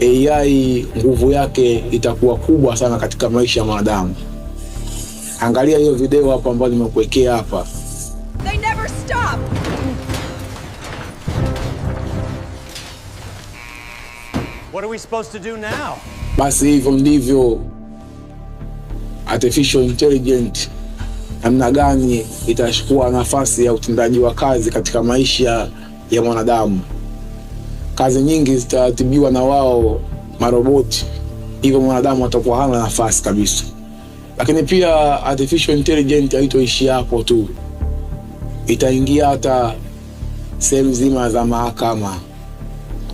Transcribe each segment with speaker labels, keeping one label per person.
Speaker 1: AI nguvu yake itakuwa kubwa sana katika maisha ya mwanadamu. Angalia hiyo video hapo ambayo nimekuwekea hapa.
Speaker 2: They never stop.
Speaker 3: What are we supposed to do now?
Speaker 1: Basi hivyo ndivyo artificial intelligence namna gani itachukua nafasi ya utendaji wa kazi katika maisha ya mwanadamu. Kazi nyingi zitaratibiwa na wao maroboti, hivyo mwanadamu atakuwa hana nafasi kabisa. Lakini pia artificial intelligence haitoishi hapo tu, itaingia hata sehemu zima za mahakama,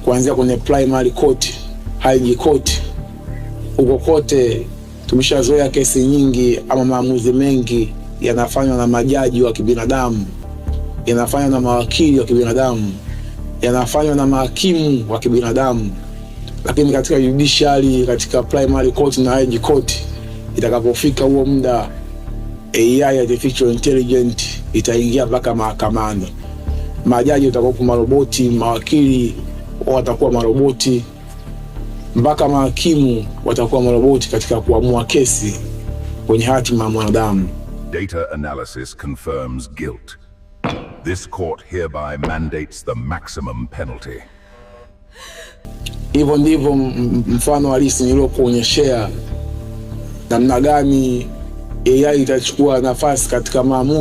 Speaker 1: kuanzia kwenye primary court, high court. Huko kote tumeshazoea kesi nyingi ama maamuzi mengi yanafanywa na majaji wa kibinadamu, yanafanywa na mawakili wa kibinadamu, yanafanywa na mahakimu wa kibinadamu. Lakini katika judiciary, katika primary court na high court, itakapofika huo muda, AI artificial intelligence itaingia mpaka mahakamani. Majaji watakuwa maroboti, mawakili watakuwa maroboti, mpaka mahakimu watakuwa maroboti katika kuamua kesi kwenye hatima ya mwanadamu.
Speaker 4: Data analysis confirms guilt. This court hereby mandates the maximum penalty.
Speaker 1: Hivyo ndivyo mfano halisi niliokuonyeshea namna gani AI itachukua nafasi katika maamuzi.